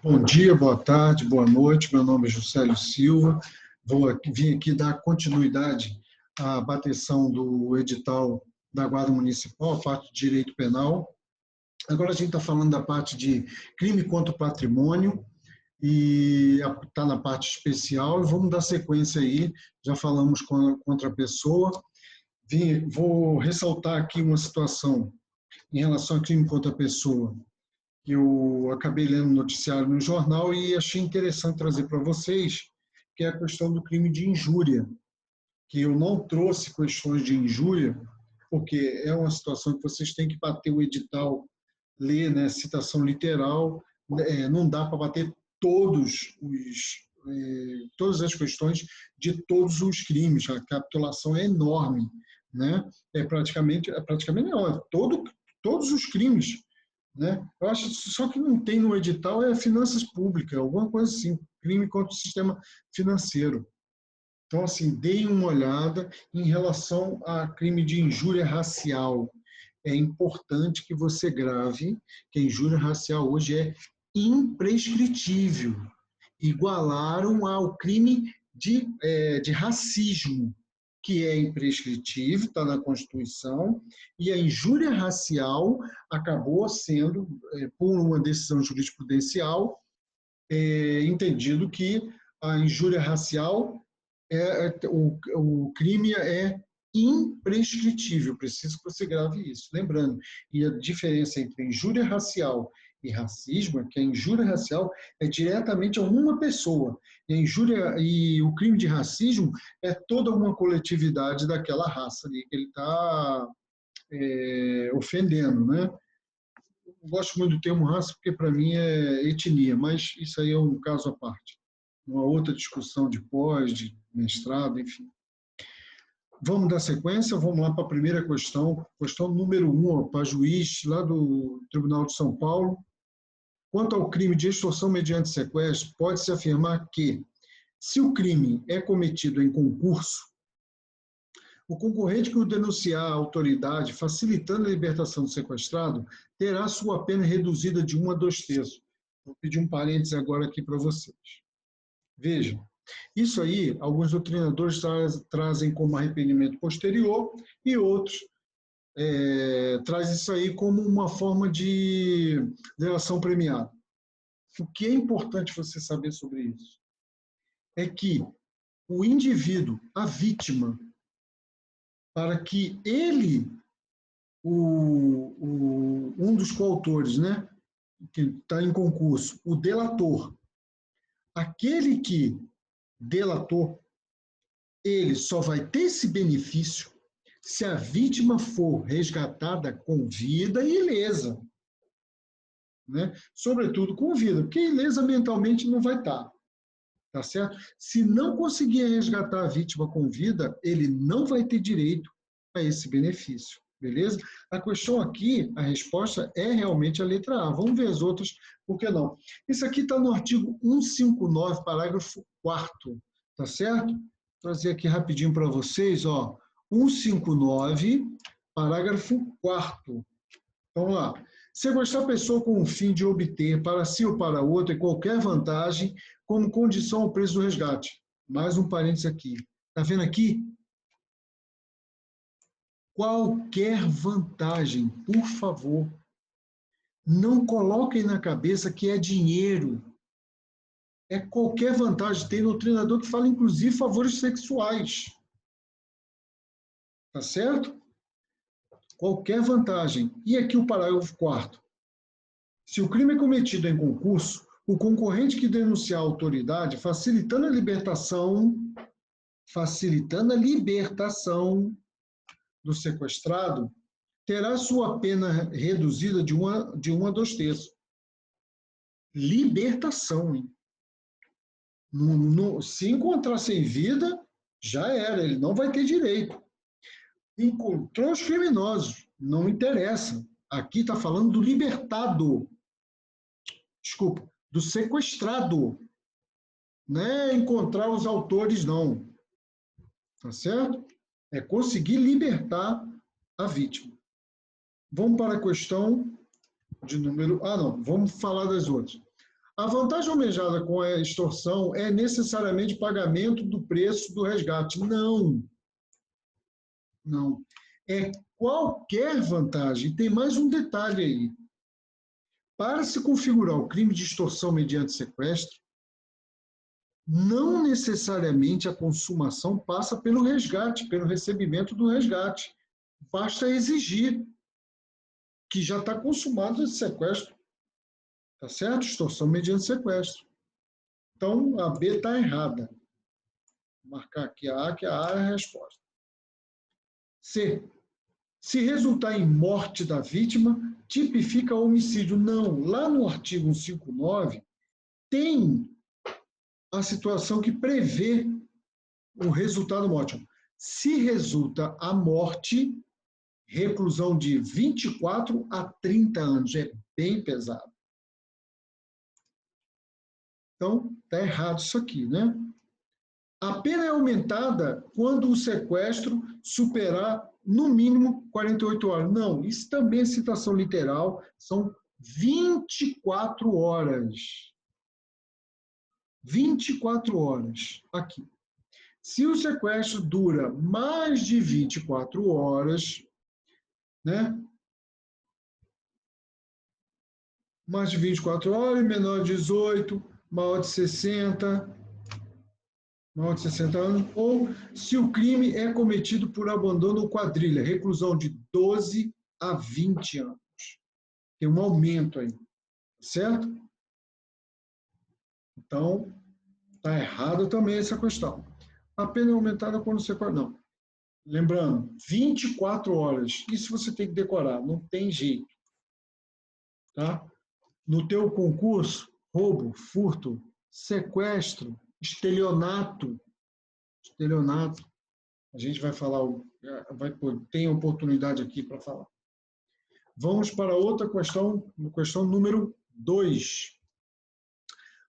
Bom dia, boa tarde, boa noite. Meu nome é Juscelio Silva. Vim aqui dar continuidade à bateção do edital da Guarda Municipal, a parte de direito penal. Agora a gente está falando da parte de crime contra o patrimônio e está na parte especial. Vamos dar sequência aí. Já falamos contra a pessoa. Vou ressaltar aqui uma situação em relação a crime contra a pessoa, que eu acabei lendo no noticiário no jornal e achei interessante trazer para vocês, que é a questão do crime de injúria, que eu não trouxe questões de injúria, porque é uma situação que vocês têm que bater o edital, ler, né, citação literal, não dá para bater todas as questões de todos os crimes, a capitulação é enorme, né? Praticamente não, todos os crimes, né? Eu acho só que não tem no edital finanças públicas, alguma coisa assim, crime contra o sistema financeiro. Então, assim, deem uma olhada em relação a crime de injúria racial. É importante que você grave que a injúria racial hoje é imprescritível. Igualaram ao crime de racismo, que é imprescritível, está na Constituição, e a injúria racial acabou sendo, por uma decisão jurisprudencial, entendido que a injúria racial, o crime é imprescritível, preciso que você grave isso. Lembrando, e a diferença entre injúria racial e racismo é que a injúria racial é diretamente a uma pessoa, e a injúria e o crime de racismo é toda uma coletividade daquela raça ali que ele está ofendendo, né? Eu gosto muito do termo raça porque para mim é etnia, mas isso aí é um caso à parte, uma outra discussão de pós, de mestrado, enfim. Vamos dar sequência, vamos lá para a primeira questão número 1, para juiz lá do Tribunal de São Paulo. Quanto ao crime de extorsão mediante sequestro, pode-se afirmar que, se o crime é cometido em concurso, o concorrente que o denunciar à autoridade, facilitando a libertação do sequestrado, terá sua pena reduzida de 1 a 2/3. Vou pedir um parênteses agora aqui para vocês. Vejam, isso aí, alguns doutrinadores trazem como arrependimento posterior e outros trazem isso aí como uma forma de delação premiada. O que é importante você saber sobre isso é que o indivíduo, a vítima, para que ele, um dos coautores, né, que está em concurso, o delator, aquele que delatou, ele só vai ter esse benefício se a vítima for resgatada com vida e ilesa, né? Sobretudo com vida, porque ilesa mentalmente não vai estar, tá certo? Se não conseguir resgatar a vítima com vida, ele não vai ter direito a esse benefício, beleza? A questão aqui, a resposta é realmente a letra A. Vamos ver as outras, por que não? Isso aqui está no artigo 159, parágrafo 4º, tá certo? Vou trazer aqui rapidinho para vocês, ó. 159, parágrafo 4º. Vamos lá. Sequestrar a pessoa com o fim de obter para si ou para outra qualquer vantagem como condição ao preço do resgate. Mais um parênteses aqui. Está vendo aqui? Qualquer vantagem, por favor. Não coloquem na cabeça que é dinheiro. É qualquer vantagem. Tem doutrinador que fala, inclusive, favores sexuais. Tá certo? Qualquer vantagem. E aqui o parágrafo 4º. Se o crime é cometido em concurso, o concorrente que denunciar a autoridade, facilitando a libertação do sequestrado, terá sua pena reduzida de 1 a 2/3. Libertação, hein? Se encontrar sem vida, já era, ele não vai ter direito. Encontrou os criminosos, não interessa. Aqui está falando do libertado. Desculpa, do sequestrado. Não é encontrar os autores, não. Tá certo? É conseguir libertar a vítima. Vamos para a questão de número... não, vamos falar das outras. A vantagem almejada com a extorsão é necessariamente pagamento do preço do resgate. Não. Não. É qualquer vantagem. Tem mais um detalhe aí. Para se configurar o crime de extorsão mediante sequestro, não necessariamente a consumação passa pelo resgate, pelo recebimento do resgate. Basta exigir que já está consumado esse sequestro. Tá certo? Extorsão mediante sequestro. Então, a B está errada. Vou marcar aqui a A, que a A é a resposta. C. Se resultar em morte da vítima, tipifica homicídio. Não. Lá no artigo 159, tem a situação que prevê o resultado morte. Se resulta a morte, reclusão de 24 a 30 anos. É bem pesado. Então, está errado isso aqui, né? A pena é aumentada quando o sequestro superar, no mínimo, 48 horas. Não, isso também é citação literal, são 24 horas. 24 horas, aqui. Se o sequestro dura mais de 24 horas, né? Mais de 24 horas, menor de 18, maior de 60, maior de 60 anos, ou se o crime é cometido por abandono ou quadrilha, reclusão de 12 a 20 anos. Tem um aumento aí, certo? Então, está errado também essa questão. A pena é aumentada quando você... Não. Lembrando, 24 horas. Isso você tem que decorar, não tem jeito. Tá? No teu concurso, roubo, furto, sequestro, estelionato, a gente vai falar, tem oportunidade aqui para falar. Vamos para outra questão, questão número 2.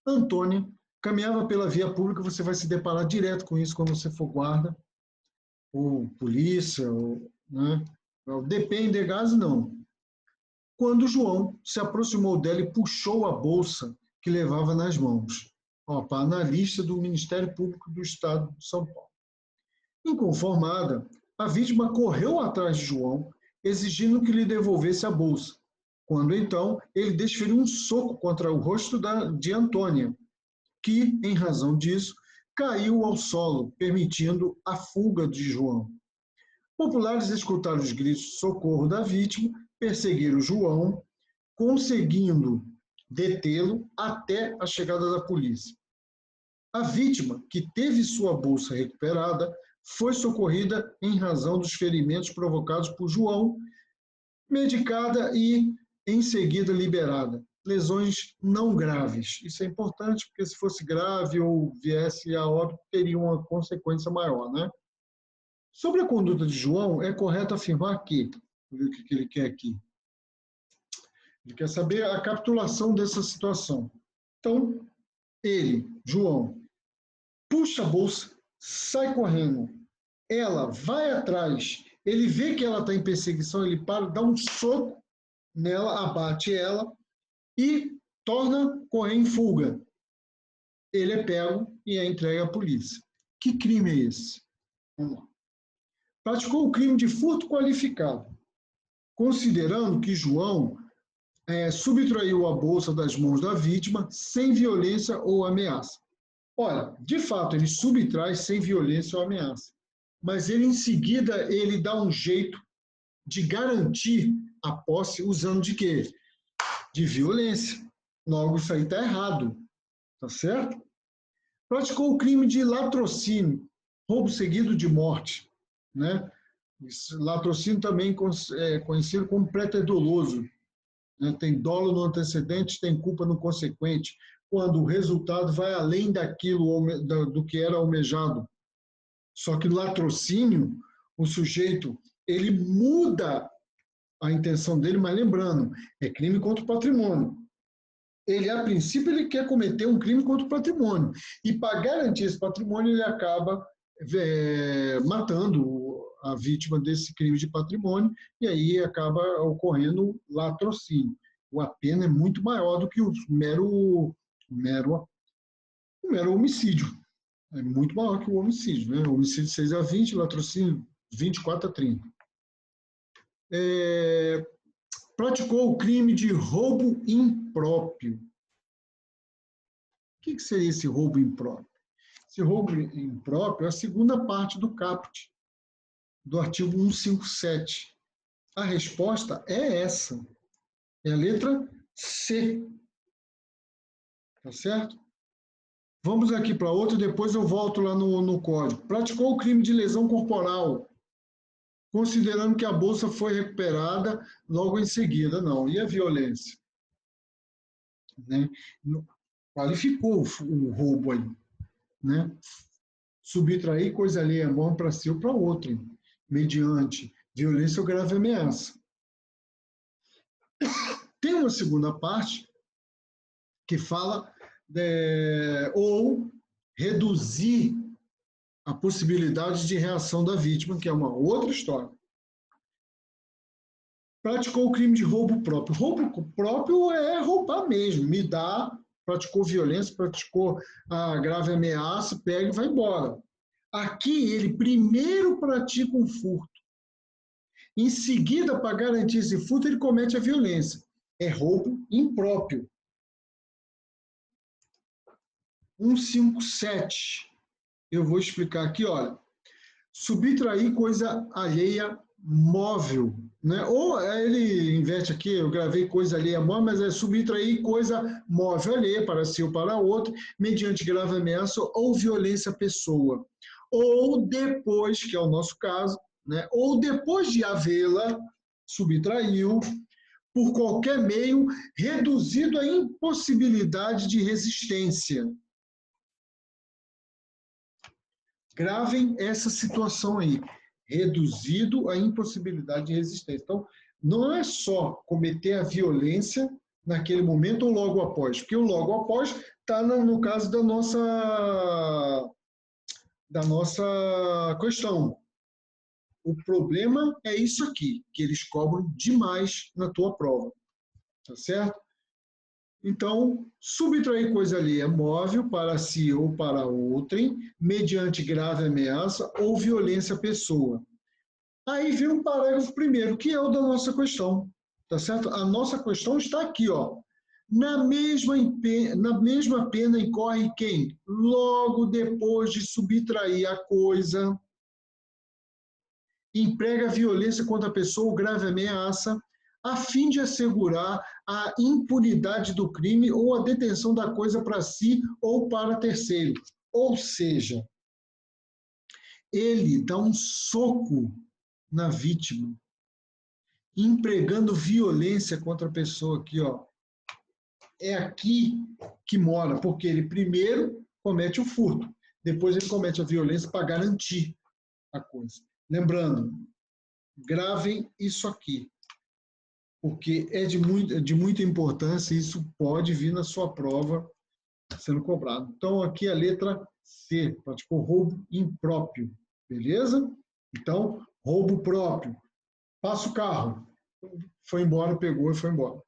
Antônia caminhava pela via pública, você vai se deparar direto com isso quando você for guarda, ou polícia, ou, né? Depende de gás, não. Quando João se aproximou dela e puxou a bolsa que levava nas mãos. Para a analista do Ministério Público do Estado de São Paulo. Inconformada, a vítima correu atrás de João, exigindo que lhe devolvesse a bolsa. Quando então ele desferiu um soco contra o rosto de Antônia, que, em razão disso, caiu ao solo, permitindo a fuga de João. Populares escutaram os gritos de socorro da vítima, perseguiram João, conseguindo detê-lo até a chegada da polícia. A vítima, que teve sua bolsa recuperada, foi socorrida em razão dos ferimentos provocados por João, medicada e, em seguida, liberada. Lesões não graves. Isso é importante, porque se fosse grave ou viesse a óbito, teria uma consequência maior, né? Sobre a conduta de João, é correto afirmar que... Vou ver o que ele quer aqui. Ele quer saber a capitulação dessa situação. Então, ele, João, puxa a bolsa, sai correndo. Ela vai atrás, ele vê que ela está em perseguição, ele para, dá um soco nela, abate ela e torna correr em fuga. Ele é pego e é entregue à polícia. Que crime é esse? Vamos lá. Praticou o crime de furto qualificado, considerando que João subtraiu a bolsa das mãos da vítima sem violência ou ameaça. Olha, de fato, ele subtrai sem violência ou ameaça. Mas ele, em seguida, ele dá um jeito de garantir a posse usando de quê? De violência. Logo, isso aí está errado. Tá certo? Praticou o crime de latrocínio, roubo seguido de morte. Né? Latrocínio também é conhecido como preterdoloso. Né? Tem dolo no antecedente, tem culpa no consequente, quando o resultado vai além daquilo do que era almejado. Só que no latrocínio, o sujeito, ele muda a intenção dele, mas lembrando, é crime contra o patrimônio. Ele, a princípio, ele quer cometer um crime contra o patrimônio. E para garantir esse patrimônio, ele acaba matando a vítima desse crime de patrimônio, e aí acaba ocorrendo latrocínio. A pena é muito maior do que o mero um mero homicídio. É muito maior que o homicídio, né? O homicídio 6 a 20, latrocínio 24 a 30. Praticou o crime de roubo impróprio. O que seria esse roubo impróprio? Esse roubo impróprio é a segunda parte do caput, do artigo 157. A resposta é essa. É a letra C. Tá certo? Vamos aqui para outra, depois eu volto lá no código. Praticou o crime de lesão corporal, considerando que a bolsa foi recuperada logo em seguida. Não. E a violência? Né? Qualificou o roubo aí. Né? Subtrair coisa alheia à mão para si ou para outro, mediante violência ou grave ameaça. Tem uma segunda parte que fala ou reduzir a possibilidade de reação da vítima, que é uma outra história. Praticou o crime de roubo próprio. Roubo próprio é roubar mesmo, me dá, praticou violência, praticou a grave ameaça, pega e vai embora. Aqui ele primeiro pratica um furto, em seguida, para garantir esse furto, ele comete a violência. É roubo impróprio. 157. Eu vou explicar aqui, olha. Subtrair coisa alheia móvel, né? Ou ele inverte aqui, eu gravei coisa alheia móvel, mas é subtrair coisa móvel alheia para si ou para outro, mediante grave ameaça ou violência à pessoa. Ou depois, que é o nosso caso, né? Ou depois de havê-la, subtraiu, por qualquer meio, reduzido à impossibilidade de resistência. Gravem essa situação aí, reduzido à impossibilidade de resistência. Então, não é só cometer a violência naquele momento ou logo após, porque o logo após está no caso da nossa questão. O problema é isso aqui, que eles cobram demais na tua prova, tá certo? Então, subtrair coisa alheia móvel para si ou para outrem, mediante grave ameaça ou violência à pessoa. Aí vem o parágrafo primeiro, que é o da nossa questão, tá certo? A nossa questão está aqui, ó. Na mesma pena incorre quem? Logo depois de subtrair a coisa, emprega violência contra a pessoa ou grave ameaça, a fim de assegurar a impunidade do crime ou a detenção da coisa para si ou para terceiro. Ou seja, ele dá um soco na vítima, empregando violência contra a pessoa aqui, ó. É aqui que mora, porque ele primeiro comete o furto, depois ele comete a violência para garantir a coisa. Lembrando, gravem isso aqui, porque é de muita importância e isso pode vir na sua prova sendo cobrado. Então, aqui a letra C, praticou roubo impróprio, beleza? Então, roubo próprio. Passa o carro, foi embora, pegou e foi embora.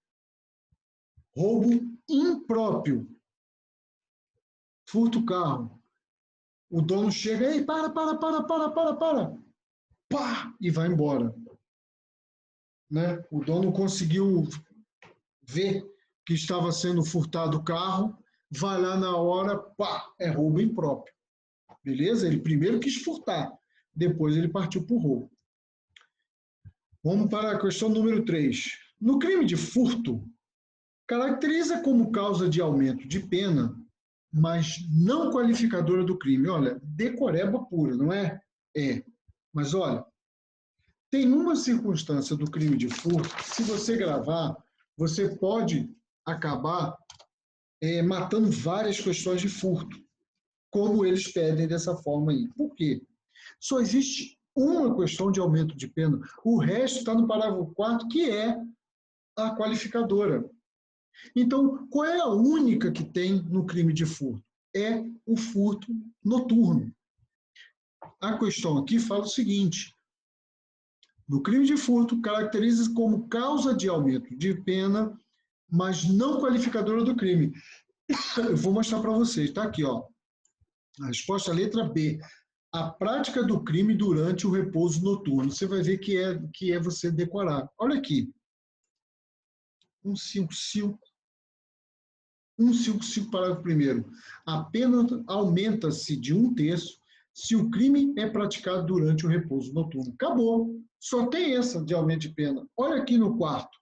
Roubo impróprio. Furta o carro. O dono chega, ei, para. Pá! E vai embora. Né? O dono conseguiu ver que estava sendo furtado o carro, vai lá na hora, pá, é roubo impróprio. Beleza? Ele primeiro quis furtar, depois ele partiu para o roubo. Vamos para a questão número 3. No crime de furto, caracteriza como causa de aumento de pena, mas não qualificadora do crime. Olha, decoreba pura, não é? É. Mas olha, tem uma circunstância do crime de furto, se você gravar, você pode acabar matando várias questões de furto, como eles pedem dessa forma aí. Por quê? Só existe uma questão de aumento de pena, o resto está no parágrafo 4º, que é a qualificadora. Então, qual é a única que tem no crime de furto? É o furto noturno. A questão aqui fala o seguinte: no crime de furto, caracteriza-se como causa de aumento de pena, mas não qualificadora do crime. Eu vou mostrar para vocês, está aqui, ó. A resposta é a letra B. A prática do crime durante o repouso noturno. Você vai ver que é você decorar. Olha aqui. 155. 155, parágrafo 1º. A pena aumenta-se de 1/3 se o crime é praticado durante o repouso noturno. Acabou. Só tem essa de aumento de pena. Olha aqui no quarto.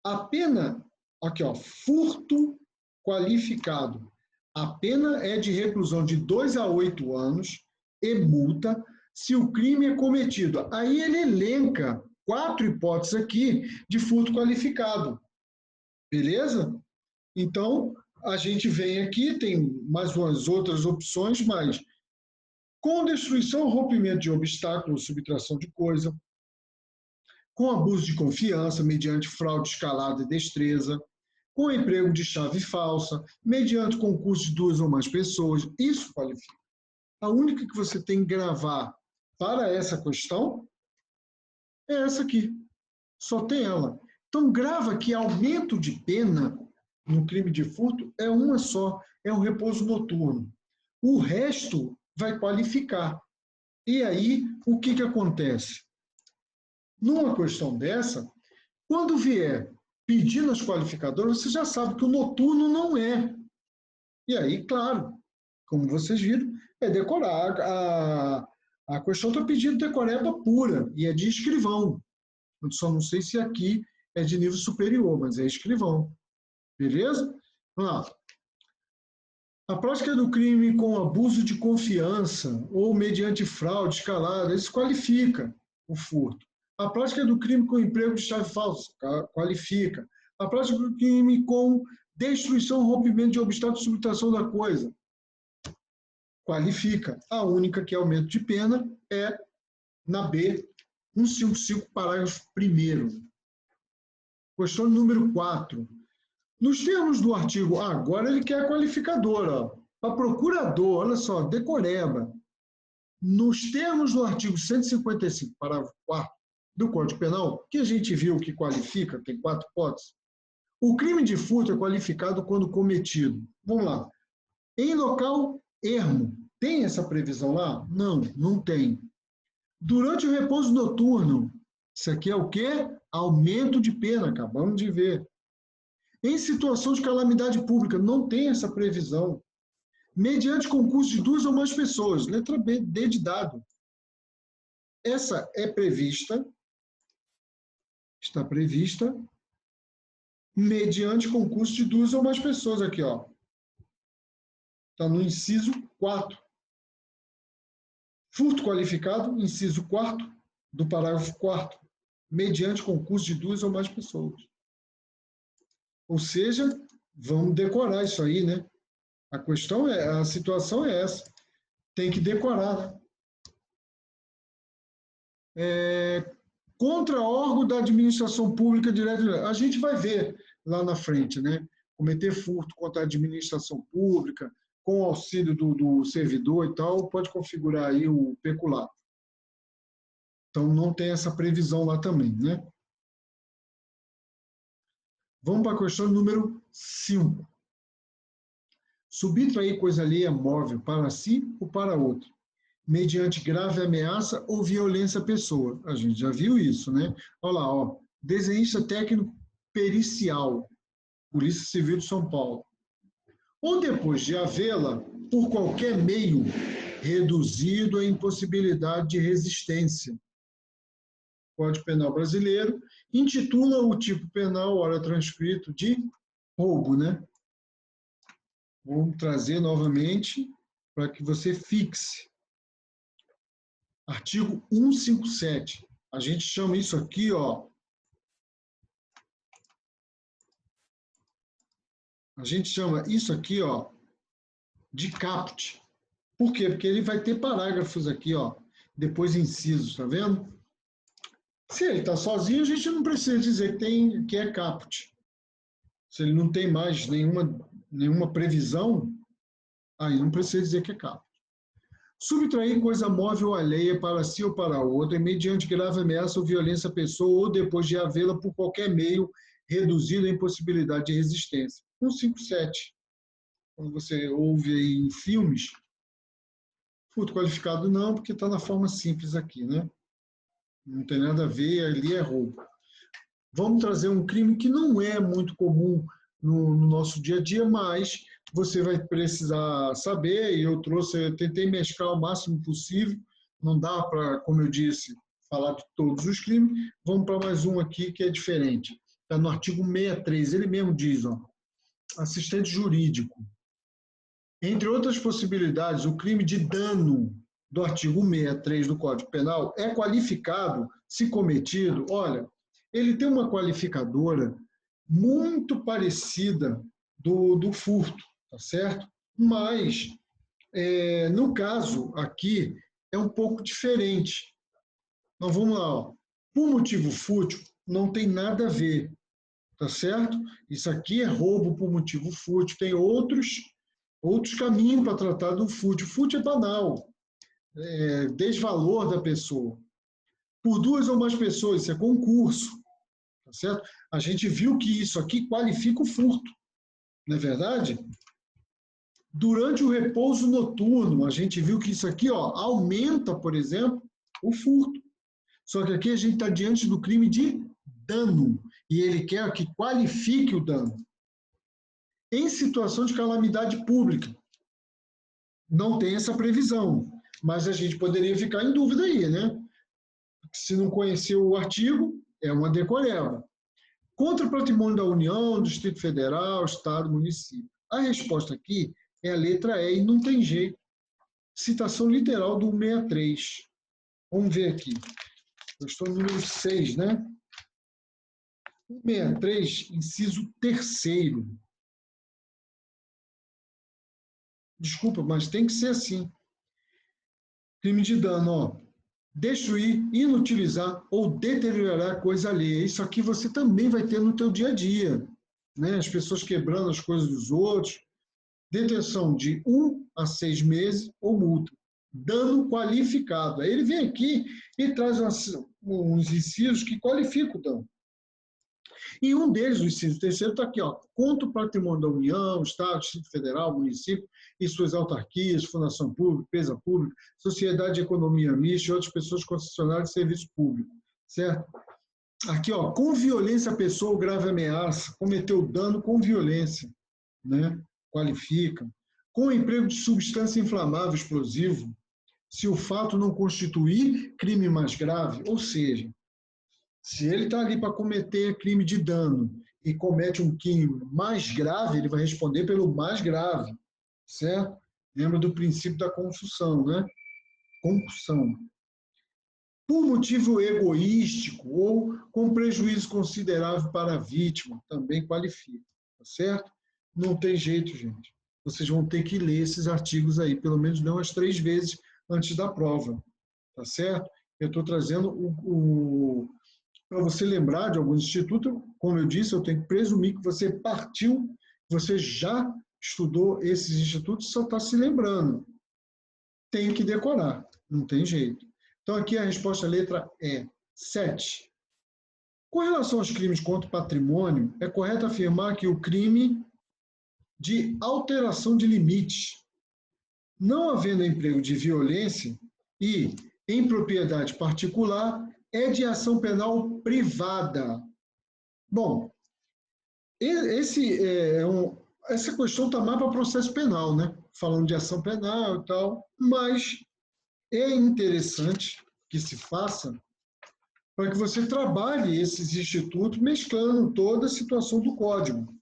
A pena, aqui ó, furto qualificado. A pena é de reclusão de 2 a 8 anos e multa se o crime é cometido. Aí ele elenca 4 hipóteses aqui de furto qualificado. Beleza? Então, a gente vem aqui, tem mais umas outras opções, mas com destruição ou rompimento de obstáculo ou subtração de coisa, com abuso de confiança, mediante fraude, escalada e destreza, com emprego de chave falsa, mediante concurso de 2 ou mais pessoas, isso qualifica. A única que você tem que gravar para essa questão é essa aqui. Só tem ela. Então, grava que aumento de pena no crime de furto é uma só, é o repouso noturno. O resto vai qualificar. E aí, o que acontece? Numa questão dessa, quando vier pedindo as qualificadoras, você já sabe que o noturno não é. E aí, claro, como vocês viram, é decorar. A questão está pedindo decoreba pura, e é de escrivão. Eu só não sei se aqui é de nível superior, mas é escrivão. Beleza? Vamos lá. A prática do crime com abuso de confiança ou mediante fraude, escalada, isso qualifica o furto. A prática do crime com emprego de chave falsa, qualifica. A prática do crime com destruição, rompimento de obstáculo, subtração da coisa, qualifica. A única que é aumento de pena é na B, 155, parágrafo 1º. Questão número 4. Nos termos do artigo, agora ele quer a qualificadora. Para procurador, olha só, decoreba. Nos termos do artigo 155, parágrafo 4º do Código Penal, que a gente viu que qualifica, tem 4 hipóteses, o crime de furto é qualificado quando cometido. Vamos lá. Em local ermo, tem essa previsão lá? Não, não tem. Durante o repouso noturno, isso aqui é o quê? Aumento de pena, acabamos de ver. Em situação de calamidade pública, não tem essa previsão. Mediante concurso de 2 ou mais pessoas, letra B, D de dado. Essa é prevista, está prevista, mediante concurso de 2 ou mais pessoas aqui, ó. Está no inciso 4. Furto qualificado, inciso 4º do parágrafo 4º, mediante concurso de 2 ou mais pessoas. Ou seja, vamos decorar isso aí, né? A situação é essa. Tem que decorar, né? Contra órgão da administração pública direta. A gente vai ver lá na frente, né? Cometer furto contra a administração pública, com auxílio do servidor e tal, pode configurar aí o peculato. Então, não tem essa previsão lá também, né? Vamos para a questão número 5. Subtrair coisa alheia móvel para si ou para outro, mediante grave ameaça ou violência à pessoa. A gente já viu isso, né? Olha lá, ó. Desenhista técnico pericial, Polícia Civil de São Paulo. Ou depois de havê-la, por qualquer meio, reduzido à impossibilidade de resistência. Código Penal Brasileiro intitula o tipo penal, ora transcrito, de roubo, né? Vou trazer novamente para que você fixe. Artigo 157. A gente chama isso aqui, ó. A gente chama isso aqui, ó, de caput. Por quê? Porque ele vai ter parágrafos aqui, ó, depois incisos, tá vendo? Se ele está sozinho, a gente não precisa dizer que é caput. Se ele não tem mais nenhuma previsão, aí não precisa dizer que é caput. Subtrair coisa móvel ou alheia para si ou para outra, mediante grave ameaça ou violência à pessoa, ou depois de havê-la por qualquer meio, reduzido à impossibilidade de resistência. 157. Quando você ouve aí em filmes, furto qualificado não, porque está na forma simples aqui, né? Não tem nada a ver, ali é roubo. Vamos trazer um crime que não é muito comum no nosso dia a dia, mas você vai precisar saber, e eu tentei mesclar o máximo possível, não dá para, como eu disse, falar de todos os crimes. Vamos para mais um aqui que é diferente. Está no artigo 63, ele mesmo diz, ó, assistente jurídico. Entre outras possibilidades, o crime de dano do artigo 63 do Código Penal é qualificado, se cometido, olha, ele tem uma qualificadora muito parecida do furto, tá certo? Mas, no caso aqui, é um pouco diferente. Então, vamos lá. Ó. Por motivo fútil, não tem nada a ver, tá certo? Isso aqui é roubo por motivo fútil, tem outros caminhos para tratar do fútil. Fútil é banal, desvalor da pessoa. Por duas ou mais pessoas, isso é concurso, tá certo? A gente viu que isso aqui qualifica o furto, não é verdade? Durante o repouso noturno, a gente viu que isso aqui aumenta, por exemplo, o furto. Só que aqui a gente está diante do crime de dano, e ele quer que qualifique o dano. Em situação de calamidade pública, não tem essa previsão, mas a gente poderia ficar em dúvida aí, né? Se não conhecer o artigo, é uma decoreba. Contra o patrimônio da União, do Distrito Federal, Estado, município. A resposta aqui é a letra E e não tem jeito. Citação literal do 163. Vamos ver aqui. Eu estou no número 6, né? 163, inciso 3º. Desculpa, mas tem que ser assim. Crime de dano, ó. Destruir, inutilizar ou deteriorar coisa alheia. Isso aqui você também vai ter no teu dia a dia, né? As pessoas quebrando as coisas dos outros. Detenção de 1 a 6 meses ou multa. Dano qualificado. Aí ele vem aqui e traz uns incisos que qualificam o dano. E um deles, o inciso 3º, está aqui, ó, contra o patrimônio da União, Estado, Distrito Federal, município e suas autarquias, fundação pública, empresa pública, sociedade de economia mista e outras pessoas concessionárias de serviço público, certo? Aqui, ó, com violência a pessoa ou grave ameaça, cometeu dano com violência, né? Qualifica. Com emprego de substância inflamável, explosivo, se o fato não constituir crime mais grave, ou seja, se ele está ali para cometer crime de dano e comete um crime mais grave, ele vai responder pelo mais grave, certo? Lembra do princípio da concussão, né? Concussão. Por motivo egoístico ou com prejuízo considerável para a vítima, também qualifica, tá certo? Não tem jeito, gente. Vocês vão ter que ler esses artigos aí, pelo menos não umas 3 vezes antes da prova, tá certo? Eu estou trazendo para você lembrar de alguns institutos, como eu disse, eu tenho que presumir que você partiu, você já estudou esses institutos e só está se lembrando. Tem que decorar, não tem jeito. Então, aqui a resposta, a letra E, 7. Com relação aos crimes contra o patrimônio, é correto afirmar que o crime de alteração de limites, não havendo emprego de violência e em propriedade particular, é de ação penal privada. Bom, essa questão está mais para processo penal, né? Falando de ação penal e tal, mas é interessante que se faça para que você trabalhe esses institutos mesclando toda a situação do Código.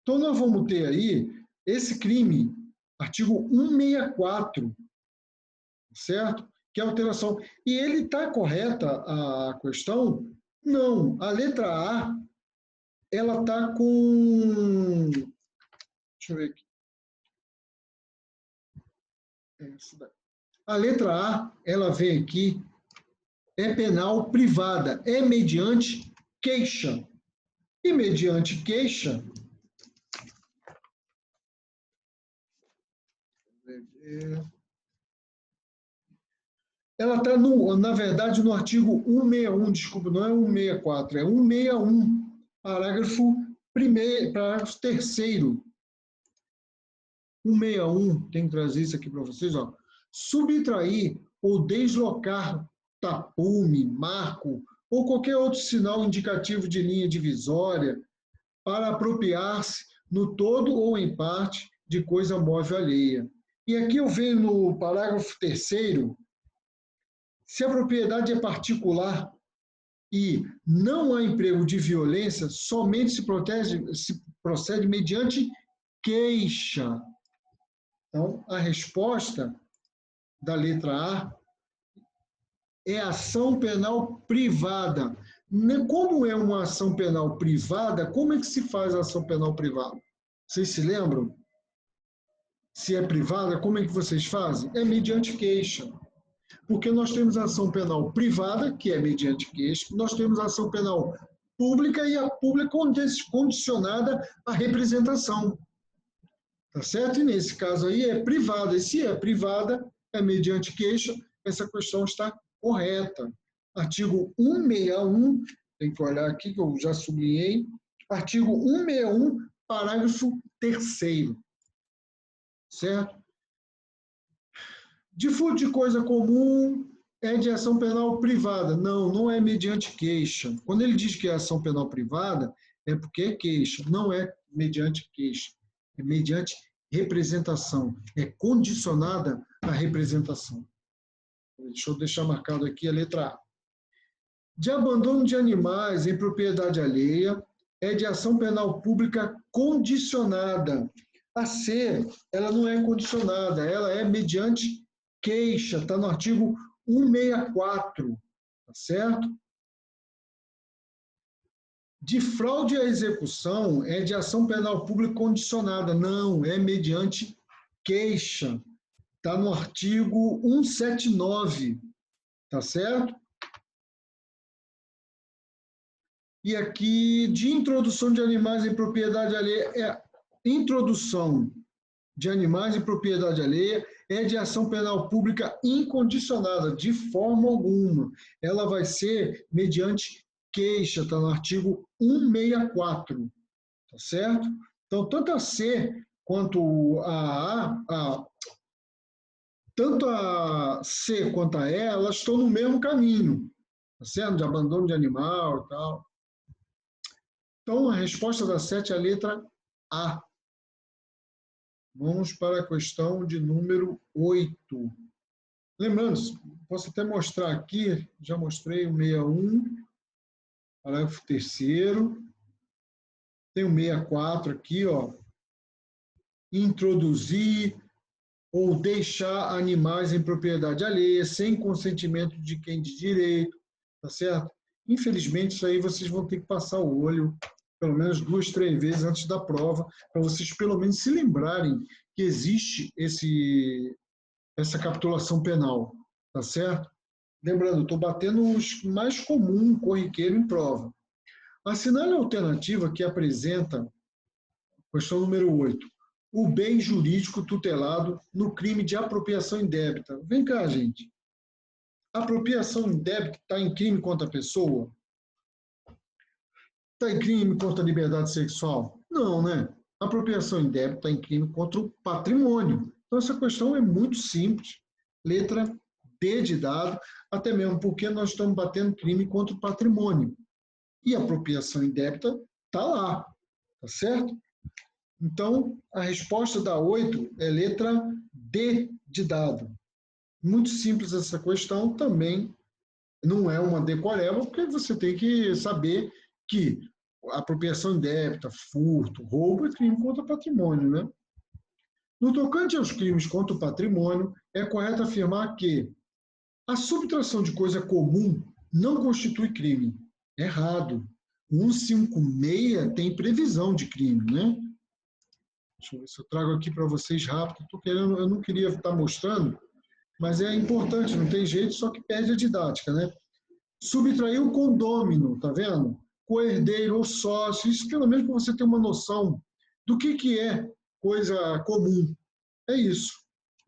Então, nós vamos ter aí esse crime, artigo 164, certo? Que é alteração. E ele está correta a questão? Não. A letra A, ela está com... Deixa eu ver aqui. A letra A, ela vem aqui, é penal privada, é mediante queixa. E mediante queixa, ela está, na verdade, no artigo 161, desculpa, não é 164, é 161, parágrafo Primeiro, parágrafo terceiro, 161, tem que trazer isso aqui para vocês, ó. Subtrair ou deslocar tapume, marco ou qualquer outro sinal indicativo de linha divisória para apropriar-se no todo ou em parte de coisa móvel alheia. E aqui eu venho no parágrafo terceiro, se a propriedade é particular e não há emprego de violência, somente se procede mediante queixa. Então, a resposta da letra A é ação penal privada. Como é uma ação penal privada, como é que se faz a ação penal privada? Vocês se lembram? Se é privada, como é que vocês fazem? É mediante queixa. Porque nós temos a ação penal privada, que é mediante queixa, nós temos a ação penal pública e a pública condicionada à representação. Tá certo? E nesse caso aí é privada. E se é privada, é mediante queixa, essa questão está correta. Artigo 161, tem que olhar aqui que eu já sublinhei. Artigo 161, parágrafo 3º. Certo? De furto de coisa comum é de ação penal privada. Não, não é mediante queixa. Quando ele diz que é ação penal privada, é porque é queixa, não é mediante queixa. É mediante representação, é condicionada à representação. Deixa eu deixar marcado aqui a letra A. De abandono de animais em propriedade alheia é de ação penal pública condicionada. A C, ela não é condicionada, ela é mediante queixa, está no artigo 164, tá certo? De fraude à execução é de ação penal pública condicionada. Não, é mediante queixa. Está no artigo 179, tá certo? E aqui, de introdução de animais em propriedade alheia, introdução de animais em propriedade alheia é de ação penal pública incondicionada, de forma alguma. Ela vai ser mediante queixa, está no artigo 164, tá certo? Então, tanto a C quanto tanto a C quanto a E, elas estão no mesmo caminho, tá certo? De abandono de animal e tal. Então, a resposta da 7 é a letra A. Vamos para a questão de número 8. Lembrando, posso até mostrar aqui, já mostrei o 61, parágrafo 3º. Tem o 64 aqui, ó. Introduzir ou deixar animais em propriedade alheia, sem consentimento de quem de direito, tá certo? Infelizmente, isso aí vocês vão ter que passar o olho pelo menos 2, 3 vezes antes da prova, para vocês pelo menos se lembrarem que existe essa capitulação penal, tá certo? Lembrando, estou batendo os mais comuns, corriqueiro em prova. Assinale a alternativa que apresenta, questão número 8, o bem jurídico tutelado no crime de apropriação indébita. Vem cá, gente. Apropriação indébita está em crime contra a pessoa? Está em crime contra a liberdade sexual? Não, né? Apropriação indébita está em crime contra o patrimônio. Então, essa questão é muito simples. Letra D de dado, até mesmo porque nós estamos batendo crime contra o patrimônio. E a apropriação indébita está lá, tá certo? Então, a resposta da 8 é letra D de dado. Muito simples essa questão, também não é uma decoreba, porque você tem que saber que apropriação indébita, furto, roubo é crime contra patrimônio, né? No tocante aos crimes contra o patrimônio, é correto afirmar que a subtração de coisa comum não constitui crime. Errado. O 156 tem previsão de crime, né? Deixa eu ver se eu trago aqui para vocês rápido. Eu não queria estar mostrando, mas é importante, não tem jeito, só que perde a didática, né? Subtrair o condômino, tá vendo? Co-herdeiro ou sócio, isso pelo menos para você ter uma noção do que é coisa comum. É isso.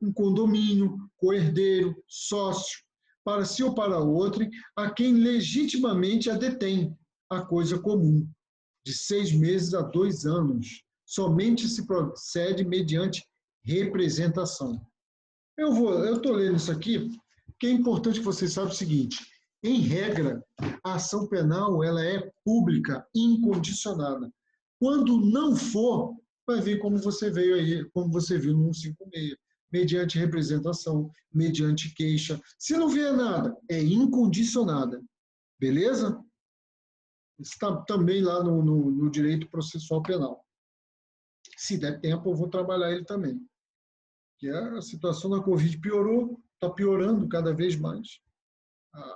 Um condomínio, co-herdeiro, sócio, para si ou para outrem, a quem legitimamente a detém, a coisa comum. de 6 meses a 2 anos. Somente se procede mediante representação. Eu estou lendo isso aqui, porque é importante que vocês saibam o seguinte: em regra, a ação penal ela é pública, incondicionada. Quando não for, vai vir como você veio aí, como você viu no 156, mediante representação, mediante queixa. Se não vier nada, é incondicionada. Beleza? Está também lá no direito processual penal. Se der tempo, eu vou trabalhar ele também. Que a situação da Covid piorou, está piorando cada vez mais.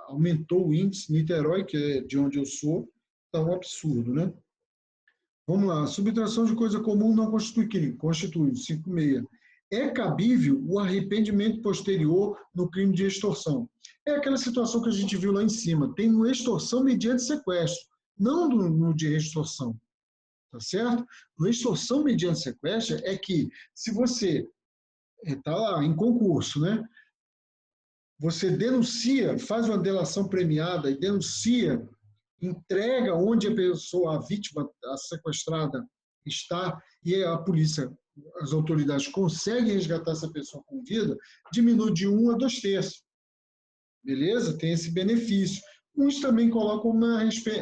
Aumentou o índice. Niterói, que é de onde eu sou, está um absurdo, né? Vamos lá. Subtração de coisa comum não constitui crime. Constitui, 56. É cabível o arrependimento posterior no crime de extorsão. É aquela situação que a gente viu lá em cima. Tem no extorsão mediante sequestro, não no de extorsão. Tá certo? No extorsão mediante sequestro é que, se você está lá em concurso, né? Você denuncia, faz uma delação premiada e denuncia, entrega onde a pessoa, a vítima, a sequestrada está, e a polícia, as autoridades conseguem resgatar essa pessoa com vida, diminui de 1 a 2 terços. Beleza? Tem esse benefício. Uns também colocam um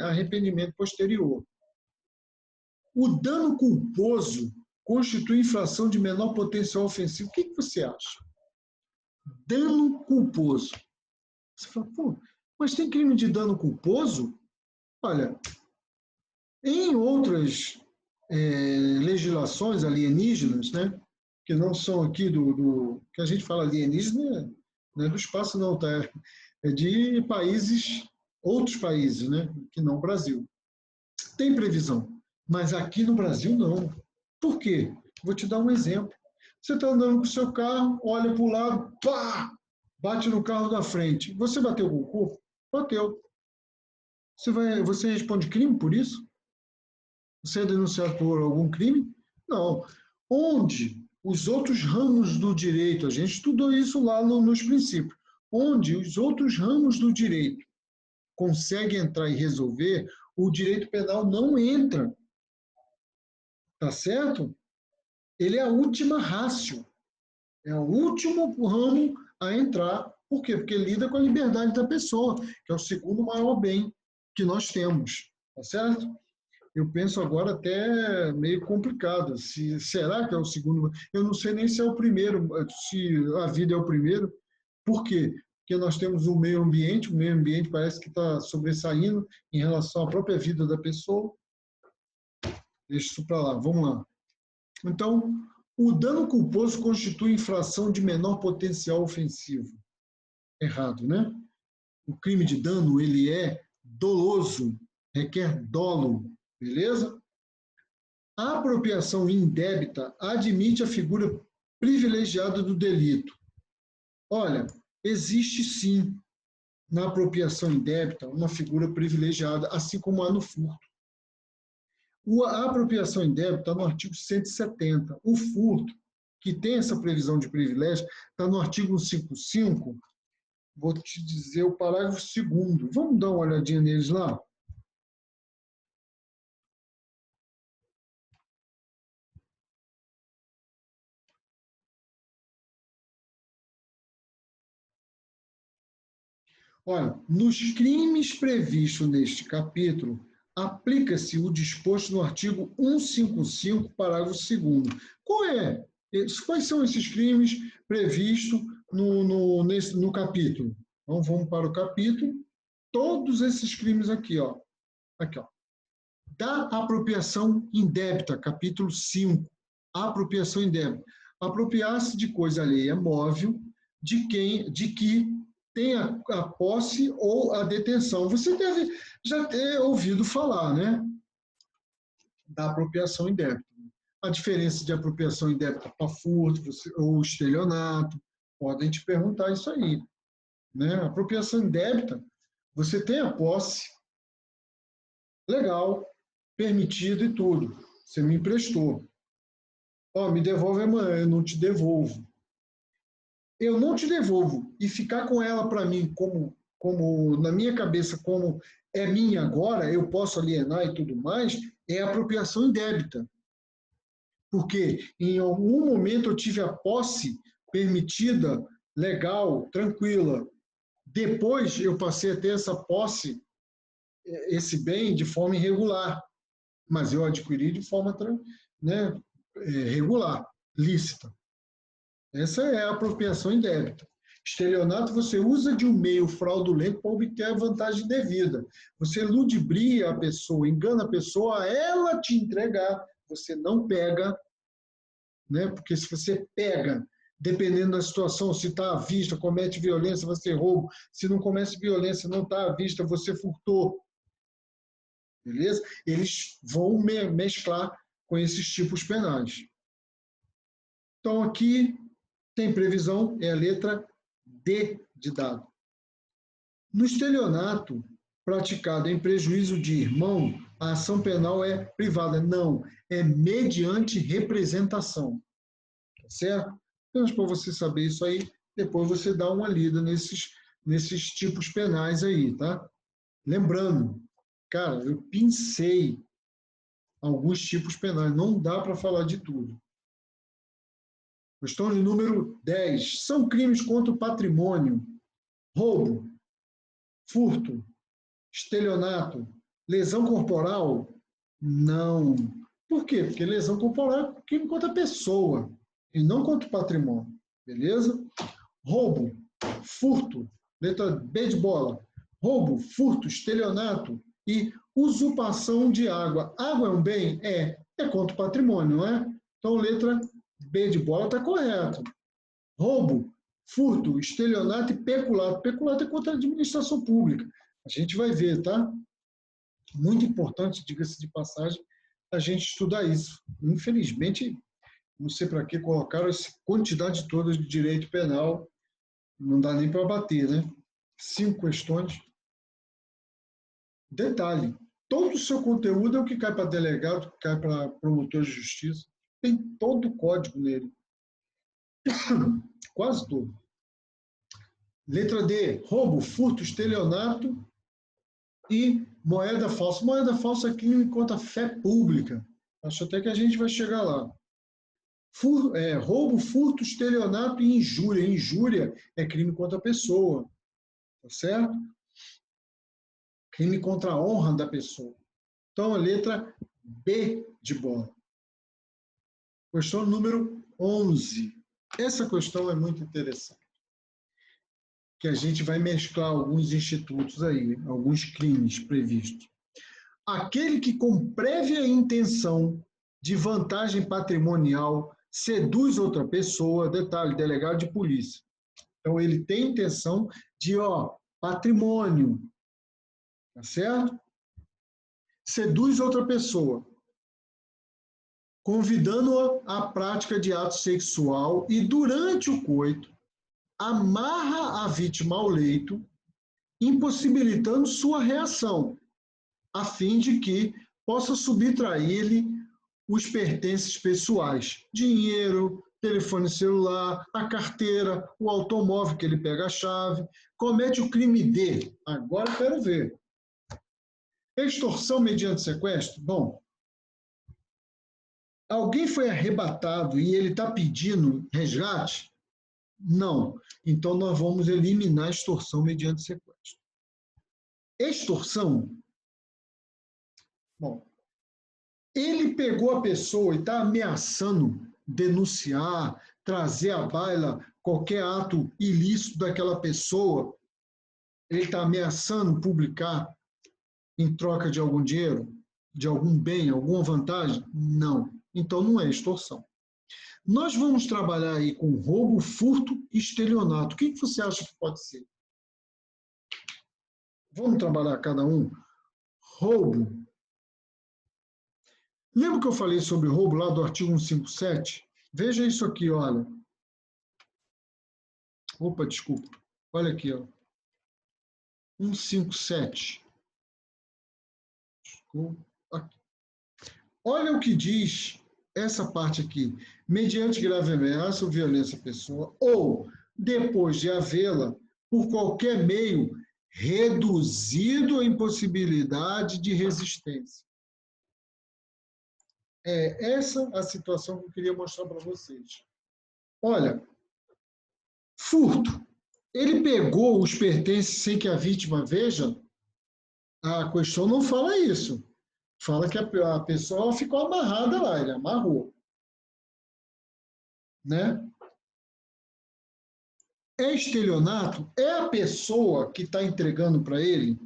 arrependimento posterior. O dano culposo constitui infração de menor potencial ofensivo. O que você acha? Dano culposo. Você fala, pô, mas tem crime de dano culposo? Olha, em outras legislações alienígenas, né, que não são aqui que a gente fala alienígena, não é do espaço não, tá? É de países, outros países, né, que não o Brasil. Tem previsão, mas aqui no Brasil não. Por quê? Vou te dar um exemplo. Você está andando com o seu carro, olha para o lado, pá! Bate no carro da frente. Você bateu com o corpo? Bateu. Você responde crime por isso? Você é denunciado por algum crime? Não. Onde os outros ramos do direito, a gente estudou isso lá nos princípios, onde os outros ramos do direito conseguem entrar e resolver, o direito penal não entra. Tá certo? Ele é a última ratio. É o último ramo a entrar. Por quê? Porque lida com a liberdade da pessoa, que é o segundo maior bem que nós temos. Tá certo? Eu penso agora até meio complicado. Será que é o segundo? Eu não sei nem se é o primeiro, se a vida é o primeiro. Por quê? Porque nós temos o meio ambiente parece que está sobressaindo em relação à própria vida da pessoa. Deixa isso para lá, vamos lá. Então, o dano culposo constitui infração de menor potencial ofensivo. Errado, né? O crime de dano, ele é doloso, requer dolo, beleza? A apropriação indébita admite a figura privilegiada do delito. Olha, existe sim, na apropriação indébita, uma figura privilegiada, assim como há no furto. A apropriação indébita está no artigo 170. O furto, que tem essa previsão de privilégio, está no artigo 155. Vou te dizer o parágrafo 2º. Vamos dar uma olhadinha neles lá? Olha, nos crimes previstos neste capítulo, aplica-se o disposto no artigo 155, parágrafo 2º. Quais são esses crimes previstos no capítulo? Então, vamos para o capítulo. Todos esses crimes aqui, ó. Aqui, ó. Da apropriação indébita, capítulo 5. Apropriação indébita. Apropriar-se de coisa alheia móvel de que tem a posse ou a detenção. Você deve já ter ouvido falar, né? Da apropriação indébita. A diferença de apropriação indébita para furto ou estelionato, podem te perguntar isso aí. Né? Apropriação indébita, você tem a posse, legal, permitido e tudo. Você me emprestou. Ó, me devolve amanhã, eu não te devolvo. Eu não te devolvo e ficar com ela para mim como na minha cabeça como é minha agora, eu posso alienar e tudo mais, é apropriação indébita. Porque em algum momento eu tive a posse permitida, legal, tranquila. Depois eu passei a ter essa posse, esse bem, de forma irregular. Mas eu adquiri de forma, né, regular, lícita. Essa é a apropriação indébita. Estelionato, você usa de um meio fraudulento para obter a vantagem devida. Você ludibria a pessoa, engana a pessoa a ela te entregar. Você não pega, né? Porque se você pega, dependendo da situação, se está à vista, comete violência, você rouba. Se não comete violência, não está à vista, você furtou. Beleza? Eles vão mesclar com esses tipos penais. Então, aqui tem previsão, é a letra D de dado. No estelionato praticado em prejuízo de irmão, a ação penal é privada. Não, é mediante representação. Tá certo? Então, para você saber isso aí, depois você dá uma lida nesses tipos penais aí, tá? Lembrando, cara, eu pincei alguns tipos penais, não dá para falar de tudo. Questão de número 10. São crimes contra o patrimônio: roubo, furto, estelionato, lesão corporal? Não. Por quê? Porque lesão corporal é crime contra a pessoa e não contra o patrimônio. Beleza? Roubo, furto, letra B de bola. Roubo, furto, estelionato e usurpação de água. Água é um bem? É contra o patrimônio, não é? Então, letra B de bola está correta. Roubo, furto, estelionato e peculato. Peculato é contra a administração pública. A gente vai ver, tá? Muito importante, diga-se de passagem, a gente estudar isso. Infelizmente, não sei para que colocaram essa quantidade toda de direito penal, não dá nem para bater, né? 5 questões. Detalhe, todo o seu conteúdo é o que cai para delegado, que cai para promotor de justiça. Tem todo o código nele. Quase todo. Letra D, roubo, furto, estelionato e moeda falsa. Moeda falsa aqui encontra fé pública. Acho até que a gente vai chegar lá. Roubo, furto, estelionato e injúria. Injúria é crime contra a pessoa. Tá certo? Crime contra a honra da pessoa. Então, a letra B de bola. Questão número 11. Essa questão é muito interessante. Que a gente vai mesclar alguns institutos aí, alguns crimes previstos. Aquele que com prévia intenção de vantagem patrimonial seduz outra pessoa, detalhe, delegado de polícia. Então, ele tem intenção de, patrimônio, tá certo? Seduz outra pessoa, convidando-a à prática de ato sexual e, durante o coito, amarra a vítima ao leito, impossibilitando sua reação, a fim de que possa subtrair-lhe os pertences pessoais, dinheiro, telefone celular, a carteira, o automóvel que ele pega a chave, comete o crime de, agora quero ver, extorsão mediante sequestro? Bom, alguém foi arrebatado e ele está pedindo resgate? Não. Então, nós vamos eliminar a extorsão mediante sequestro. Extorsão? Bom, ele pegou a pessoa e está ameaçando denunciar, trazer à baila qualquer ato ilícito daquela pessoa. Ele está ameaçando publicar em troca de algum dinheiro, de algum bem, alguma vantagem? Não. Então, não é extorsão. Nós vamos trabalhar aí com roubo, furto e estelionato. O que você acha que pode ser? Vamos trabalhar cada um? Roubo. Lembra que eu falei sobre roubo lá do artigo 157? Veja isso aqui, olha. Opa, desculpa. Olha aqui, ó. 157. Aqui. Olha o que diz essa parte aqui. Mediante grave ameaça ou violência à pessoa, ou depois de havê-la, por qualquer meio, reduzido a impossibilidade de resistência. É essa a situação que eu queria mostrar para vocês. Olha, furto. Ele pegou os pertences sem que a vítima veja? A questão não fala isso. Fala que a pessoa ficou amarrada lá, ele amarrou. Né? Estelionato é a pessoa que está entregando para ele.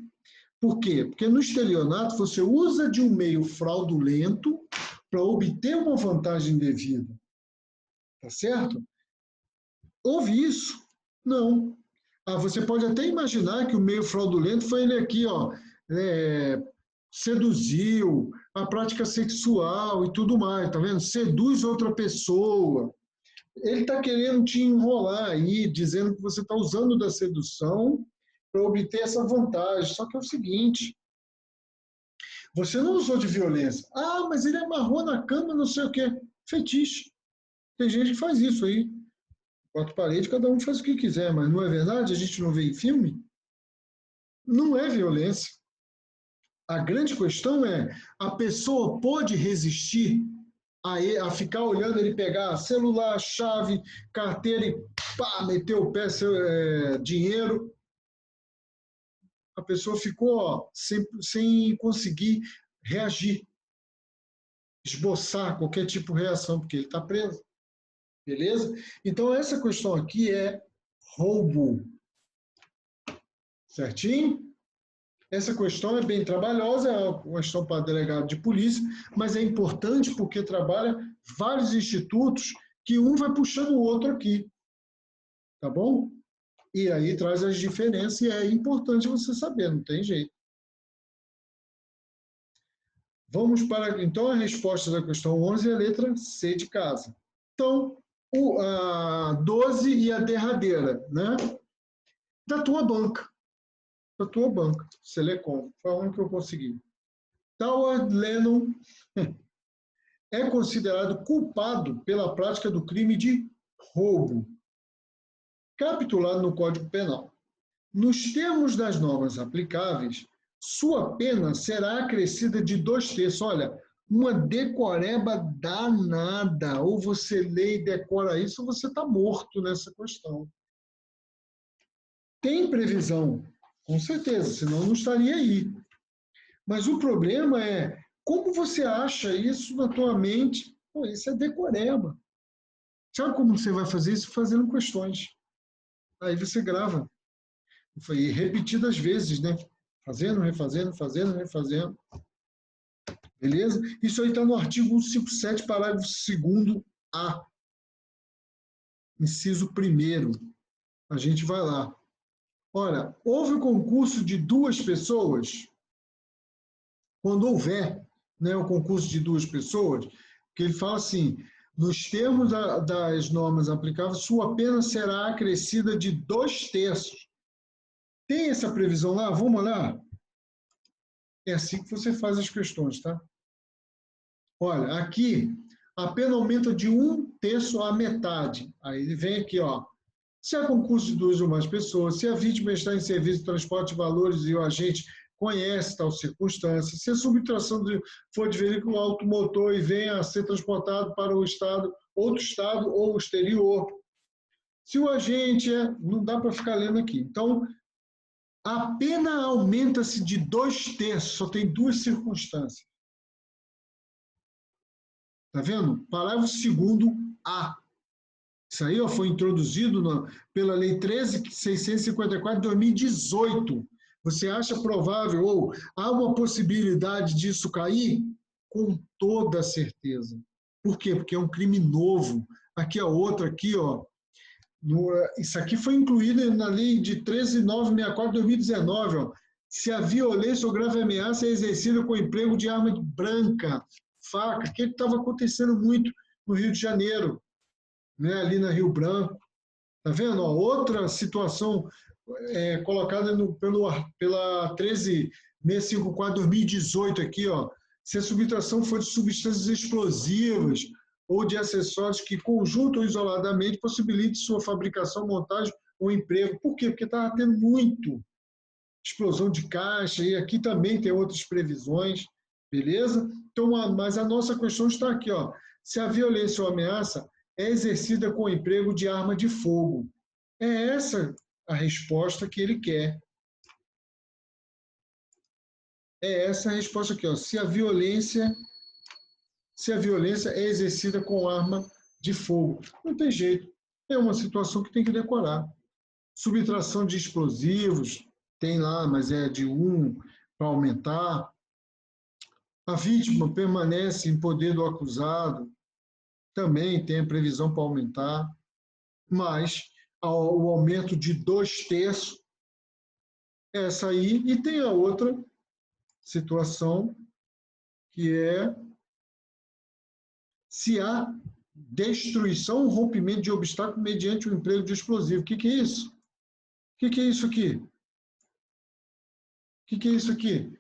Por quê? Porque no estelionato você usa de um meio fraudulento para obter uma vantagem indevida. Tá certo? Houve isso? Não. Você pode até imaginar que o meio fraudulento foi ele aqui, ó, seduziu, a prática sexual e tudo mais, tá vendo? Seduz outra pessoa. Ele está querendo te enrolar aí, dizendo que você está usando da sedução para obter essa vantagem. Só que é o seguinte, você não usou de violência. Ah, mas ele amarrou na cama, não sei o quê. Fetiche. Tem gente que faz isso aí. Quatro paredes, cada um faz o que quiser, mas não é verdade? A gente não vê em filme? Não é violência. A grande questão é, a pessoa pode resistir a ficar olhando ele pegar celular, chave, carteira e pá, meter o pé, dinheiro. A pessoa ficou ó, sem conseguir reagir, esboçar qualquer tipo de reação, porque ele está preso. Beleza? Então, essa questão aqui é roubo. Certinho? Essa questão é bem trabalhosa, é uma questão para delegado de polícia, mas é importante porque trabalha vários institutos que um vai puxando o outro aqui. Tá bom? E aí traz as diferenças e é importante você saber, não tem jeito. Vamos para, então, a resposta da questão 11 é a letra C de casa. Então, a 12 e a derradeira, né? Da tua banca. Da tua banca, Selecom. Foi a única que eu consegui. Howard Lennon é considerado culpado pela prática do crime de roubo, capitulado no Código Penal. Nos termos das normas aplicáveis, sua pena será acrescida de 2/3. Olha, uma decoreba danada. Ou você lê e decora isso, ou você está morto nessa questão. Tem previsão, com certeza, senão não estaria aí. Mas o problema é, como você acha isso na tua mente? Pô, isso é decoreba. Sabe como você vai fazer isso? Fazendo questões. Aí você grava. Foi repetidas vezes, né? Fazendo, refazendo, fazendo, refazendo. Beleza? Isso aí está no artigo 157, parágrafo 2º-A. Inciso 1º. A gente vai lá. Ora, houve concurso de 2 pessoas? Quando houver, né, o concurso de 2 pessoas, que ele fala assim, nos termos das normas aplicáveis, sua pena será acrescida de 2/3. Tem essa previsão lá? Vamos lá? É assim que você faz as questões, tá? Olha, aqui a pena aumenta de 1/3 à metade. Aí ele vem aqui, ó. Se há concurso de 2 ou mais pessoas, se a vítima está em serviço de transporte de valores e o agente conhece tal circunstância, se a subtração for de veículo automotor e venha a ser transportado para o estado, outro estado ou exterior. Se o agente não dá para ficar lendo aqui. Então, a pena aumenta-se de 2/3, só tem 2 circunstâncias. Tá vendo? Parágrafo 2º-A. Isso aí ó, foi introduzido pela Lei 13.654 de 2018. Você acha provável ou há uma possibilidade disso cair? Com toda certeza. Por quê? Porque é um crime novo. Aqui a outra, aqui, ó. Isso aqui foi incluído na Lei de 13.964 de 2019. Ó. Se a violência ou grave ameaça é exercida com emprego de arma branca, faca, que estava acontecendo muito no Rio de Janeiro. Né, ali na Rio Branco. Tá vendo? Ó, outra situação colocada pela 13.654 de 2018 aqui, ó. Se a subtração for de substâncias explosivas ou de acessórios que, conjunto ou isoladamente, possibilite sua fabricação, montagem ou emprego. Por quê? Porque estava tendo muito explosão de caixa, e aqui também tem outras previsões. Beleza? Então, mas a nossa questão está aqui, ó. Se a violência ou ameaça é exercida com o emprego de arma de fogo. É essa a resposta que ele quer. É essa a resposta aqui, ó. Se a violência é exercida com arma de fogo. Não tem jeito. É uma situação que tem que decorar. Subtração de explosivos, tem lá, mas é de 1 para aumentar. A vítima permanece em poder do acusado, também tem a previsão para aumentar, mas o aumento de 2/3, essa aí, e tem a outra situação, que é se há destruição ou rompimento de obstáculo mediante o emprego de explosivo. O que é isso? O que é isso aqui? O que é isso aqui?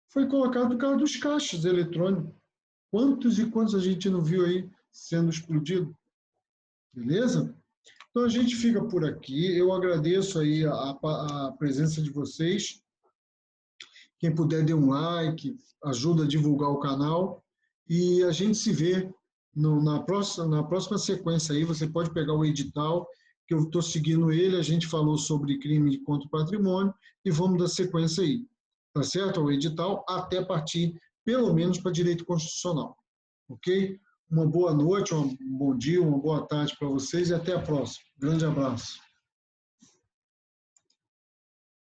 Foi colocado por causa dos caixas eletrônicos. Quantos e quantos a gente não viu aí sendo explodido? Beleza? Então a gente fica por aqui. Eu agradeço aí a presença de vocês. Quem puder dê um like, ajuda a divulgar o canal. E a gente se vê na próxima sequência aí. Você pode pegar o edital, que eu estou seguindo ele. A gente falou sobre crime contra o patrimônio e vamos dar sequência aí. Tá certo? O edital até partir, pelo menos, para direito constitucional. Ok? Uma boa noite, um bom dia, uma boa tarde para vocês e até a próxima. Grande abraço.